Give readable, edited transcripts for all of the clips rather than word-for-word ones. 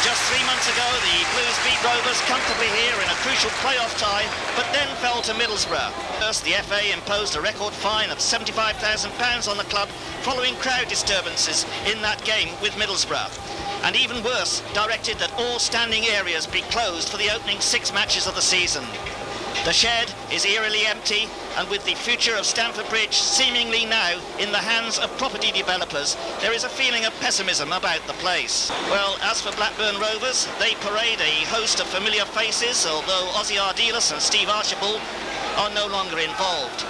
Just 3 months ago, the Blues beat Rovers comfortably here in a crucial playoff tie, but then fell to Middlesbrough. First, the FA imposed a record fine of £75,000 on the club following crowd disturbances in that game with Middlesbrough. And even worse, directed that all standing areas be closed for the opening 6 matches of the season. The shed is eerily empty, and with the future of Stamford Bridge seemingly now in the hands of property developers, there is a feeling of pessimism about the place. Well, as for Blackburn Rovers, they parade a host of familiar faces, although Ozzy Ardiles and Steve Archibald are no longer involved.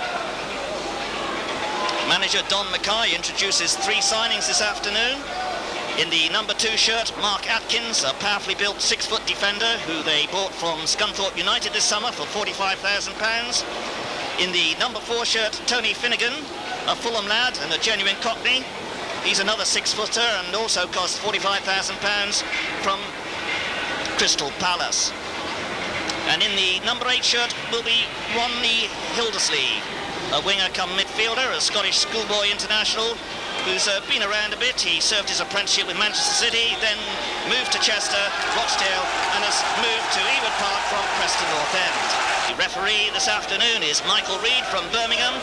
Manager Don Mackay introduces 3 signings this afternoon. In the number 2 shirt, Mark Atkins, a powerfully built 6-foot defender who they bought from Scunthorpe United this summer for £45,000. In the number 4 shirt, Tony Finnegan, a Fulham lad and a genuine Cockney. He's another 6-footer and also cost £45,000 from Crystal Palace. And in the number 8 shirt will be Ronnie Hildersley, a winger come midfielder, a Scottish schoolboy international who's been around a bit. He served his apprenticeship with Manchester City, then moved to Chester, Rochdale, and has moved to Ewood Park from Preston North End. The referee this afternoon is Michael Reid from Birmingham,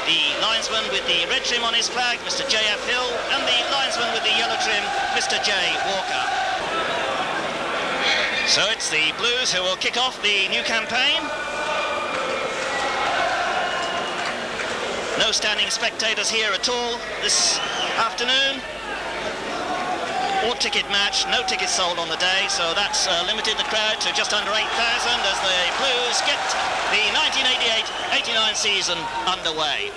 the linesman with the red trim on his flag, Mr. J.F. Hill, and the linesman with the yellow trim, Mr. J. Walker. So it's the Blues who will kick off the new campaign. No standing spectators here at all this afternoon. Or ticket match, no tickets sold on the day, so that's limited the crowd to just under 8,000 as the Blues get the 1988-89 season underway.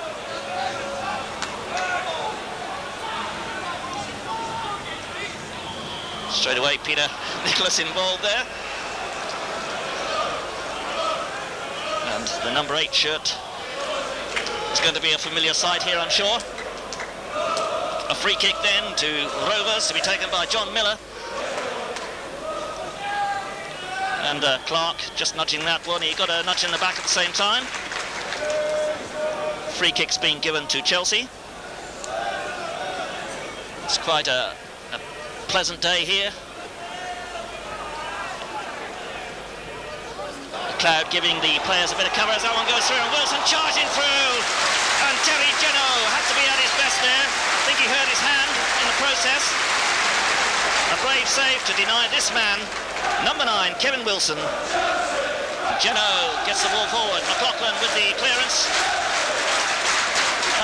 Straight away, Peter Nicholas involved there. And the number 8 shirt is going to be a familiar sight here, I'm sure. A free kick then to Rovers to be taken by John Miller. And Clark just nudging that one. He got a nudge in the back at the same time. Free kick's being given to Chelsea. It's quite a pleasant day here. Cloud giving the players a bit of cover as that one goes through, and Wilson charging through, and Terry Geno had to be at his best there. I think he hurt his hand in the process. A brave save to deny this man, number 9, Kevin Wilson. Geno gets the ball forward, McLaughlin with the clearance,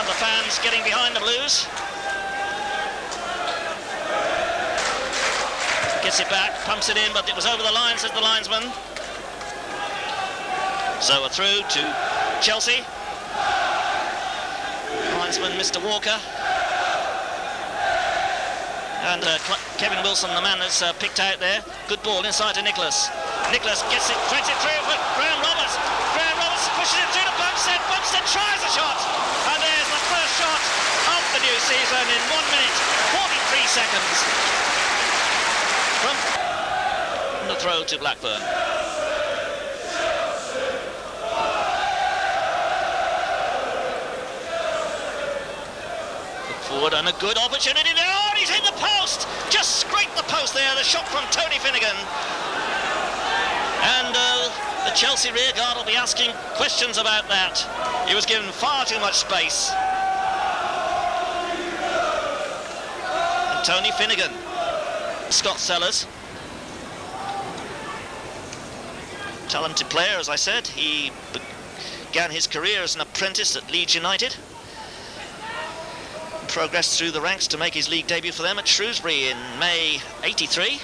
and the fans getting behind the Blues. Gets it back, pumps it in, but it was over the line, says the linesman. So we're through to Chelsea. Linesman Mr. Walker. And Kevin Wilson, the man that's picked out there. Good ball inside to Nicholas. Nicholas gets it, drags it through for Graham Roberts. Graham Roberts pushes it through to Bumstead. Bumstead tries a shot. And there's the first shot of the new season in 1 minute, 43 seconds. From the throw to Blackburn. Forward and a good opportunity there. Oh, and he's hit the post! Just scraped the post there. The shot from Tony Finnegan. And the Chelsea rearguard will be asking questions about that. He was given far too much space. And Tony Finnegan, Scott Sellers. Talented player, as I said. He began his career as an apprentice at Leeds United. Progressed through the ranks to make his league debut for them at Shrewsbury in May '83.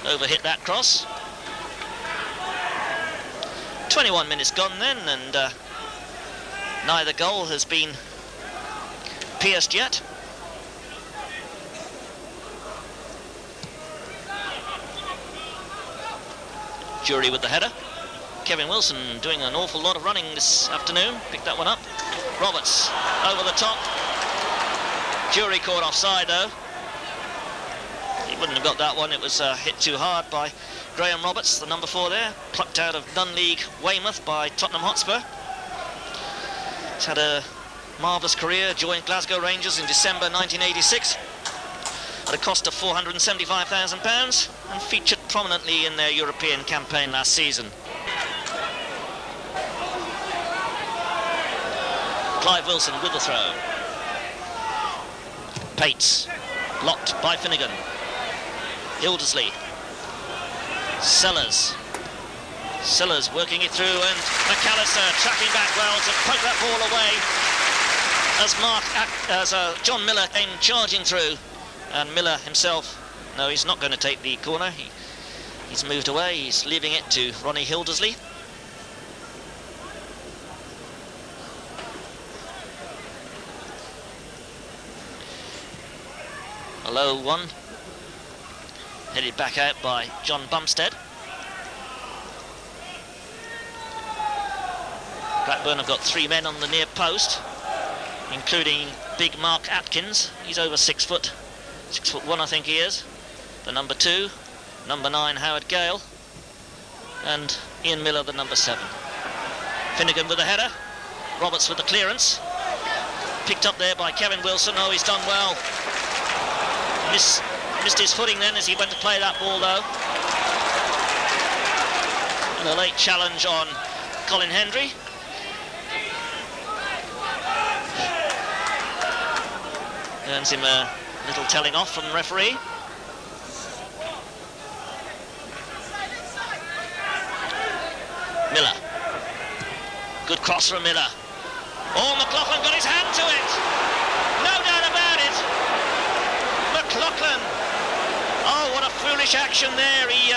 Overhit that cross. 21 minutes gone then, and neither goal has been pierced yet. Jury with the header. Kevin Wilson doing an awful lot of running this afternoon. Picked that one up. Roberts over the top. Jury caught offside though. He wouldn't have got that one. It was hit too hard by Graham Roberts, the number 4 there. Plucked out of non-league Weymouth by Tottenham Hotspur. He's had a marvellous career. Joined Glasgow Rangers in December 1986. at a cost of £475,000 and featured prominently in their European campaign last season. Clive Wilson with the throw. Pates, blocked by Finnegan. Hildersley. Sellers working it through, and McAllister tracking back well to poke that ball away as John Miller came charging through, and Miller himself, no, he's not going to take the corner. He's moved away. He's leaving it to Ronnie Hildersley. A low one, headed back out by John Bumstead. Blackburn have got 3 men on the near post, including big Mark Atkins. He's over 6 foot, 6'1" I think he is. The number 2, number 9 Howard Gale, and Ian Miller, the number 7. Finnegan with the header, Roberts with the clearance, picked up there by Kevin Wilson. Oh, he's done well. Missed his footing then as he went to play that ball though. And a late challenge on Colin Hendry. Earns him a little telling off from the referee. Miller. Good cross from Miller. Oh, McLaughlin got his hand to it. No doubt about it. McLaughlin. Oh, what a foolish action there. He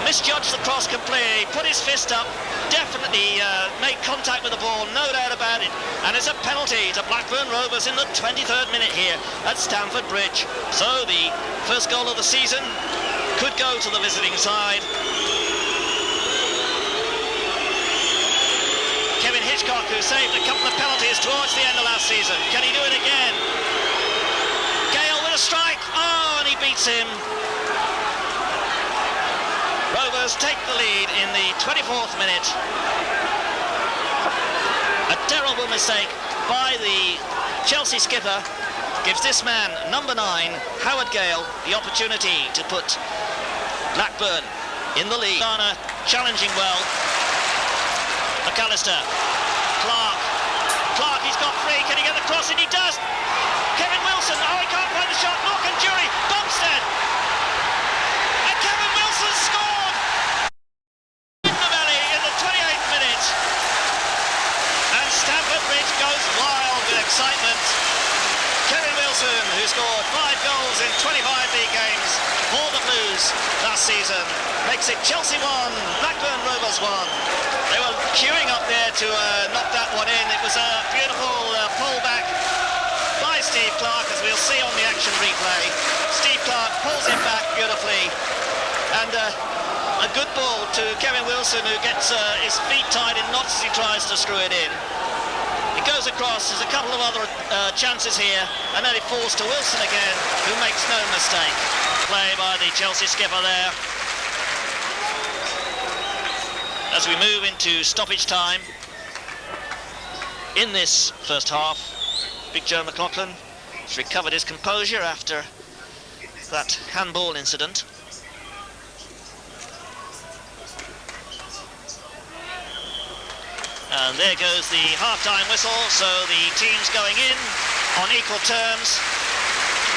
misjudged the cross completely. He put his fist up. Definitely made contact with the ball, no doubt about it. And it's a penalty to Blackburn Rovers in the 23rd minute here at Stamford Bridge. So the first goal of the season could go to the visiting side. Kevin Hitchcock, who saved a couple of penalties towards the end of last season. Can he do it again? Gale with a strike. Oh, and he beats him. Rovers take the lead in the 24th minute. A terrible mistake by the Chelsea skipper gives this man, number 9, Howard Gale, the opportunity to put Blackburn in the lead. Garner challenging well. McAllister. Clark, he's got free. Can he get the cross? And he does. Kevin Wilson. Oh, he can't find the shot. Look, and Jury. Bumstead. And Kevin Wilson scored in the belly in the 28th minute. And Stamford Bridge goes wild with excitement. Kevin Wilson, who scored 5 goals in 25 league games for the Blues last season, makes it Chelsea 1, Blackburn Rovers 1. They were queuing up there to knock that one in. It was a beautiful pull back by Steve Clark, as we'll see on the action replay. Steve Clark pulls it back beautifully, and a good ball to Kevin Wilson, who gets his feet tied in knots as he tries to screw it in. It goes across. There's a couple of other chances here, and then it falls to Wilson again, who makes no mistake. Play by the Chelsea skipper there. As we move into stoppage time in this first half, Big Joe McLaughlin has recovered his composure after that handball incident. And there goes the half-time whistle, so the teams going in on equal terms.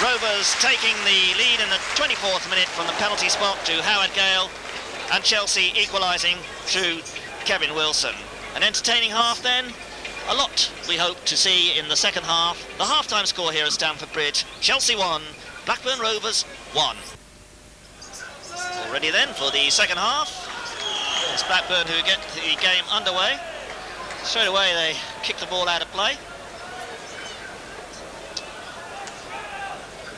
Rovers taking the lead in the 24th minute from the penalty spot to Howard Gale, and Chelsea equalising through Kevin Wilson. An entertaining half then. A lot we hope to see in the second half. The half-time score here at Stamford Bridge: Chelsea 1, Blackburn Rovers 1. All ready then for the second half. It's Blackburn who get the game underway. Straight away they kick the ball out of play.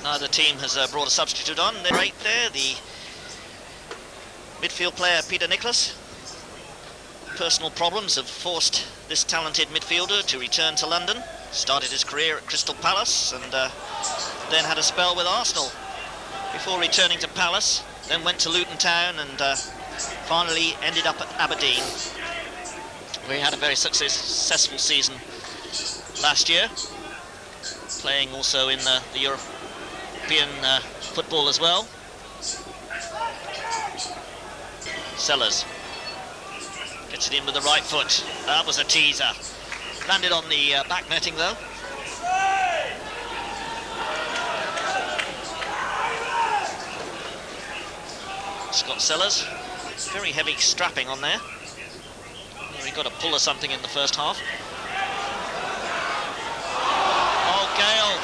Neither team has brought a substitute on. They're right there, the midfield player Peter Nicholas. Personal problems have forced this talented midfielder to return to London. Started his career at Crystal Palace and then had a spell with Arsenal before returning to Palace. Then went to Luton Town and finally ended up at Aberdeen, where he had a very successful season last year, playing also in the European football as well. Sellers gets it in with the right foot. That was a teaser. Landed on the back netting though. Scott Sellers, very heavy strapping on there. He got a pull or something in the first half. Oh, Gale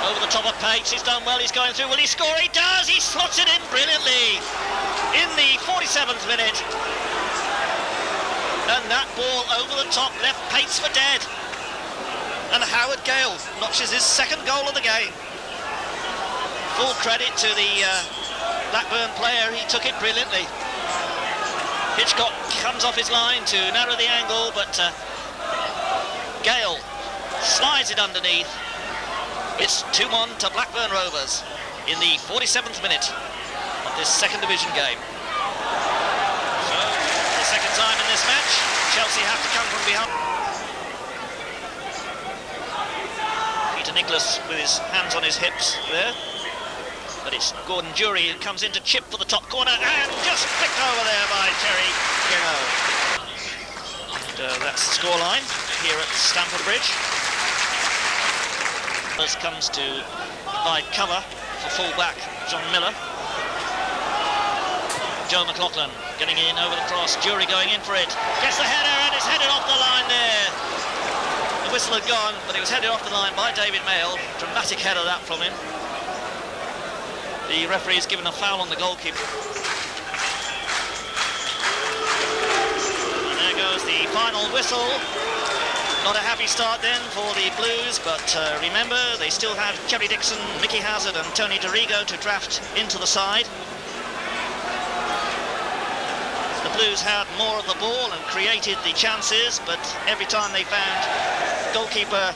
over the top of Pates. He's done well. He's going through. Will he score? He does. He slots it in brilliantly in the 47th minute. And that ball over the top left Pates for dead. And Howard Gale notches his second goal of the game. Full credit to the Blackburn player. He took it brilliantly. Hitchcock comes off his line to narrow the angle, but Gale slides it underneath. It's 2-1 to Blackburn Rovers in the 47th minute of this second division game. So, for the second time in this match, Chelsea have to come from behind. Peter Nicholas with his hands on his hips there. But it's Gordon Jury who comes in to chip for the top corner and just flicked over there by Terry Geno. And that's the scoreline here at Stamford Bridge. First comes to provide cover for full-back John Miller. Joe McLaughlin getting in over the cross. Jury going in for it. Gets the header and it's headed off the line there. The whistle had gone, but it was headed off the line by David Mayle. Dramatic header that from him. The referee has given a foul on the goalkeeper. And there goes the final whistle. Not a happy start then for the Blues, but remember, they still have Kerry Dixon, Mickey Hazard and Tony Dorigo to draft into the side. The Blues had more of the ball and created the chances, but every time they found goalkeeper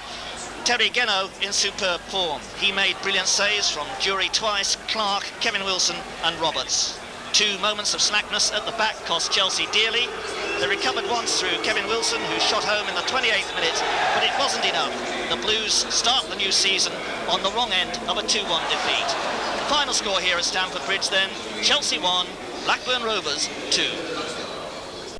Terry Geno in superb form. He made brilliant saves from Jury twice, Clark, Kevin Wilson and Roberts. 2 moments of slackness at the back cost Chelsea dearly. They recovered once through Kevin Wilson, who shot home in the 28th minute, but it wasn't enough. The Blues start the new season on the wrong end of a 2-1 defeat. The final score here at Stamford Bridge then, Chelsea 1, Blackburn Rovers 2.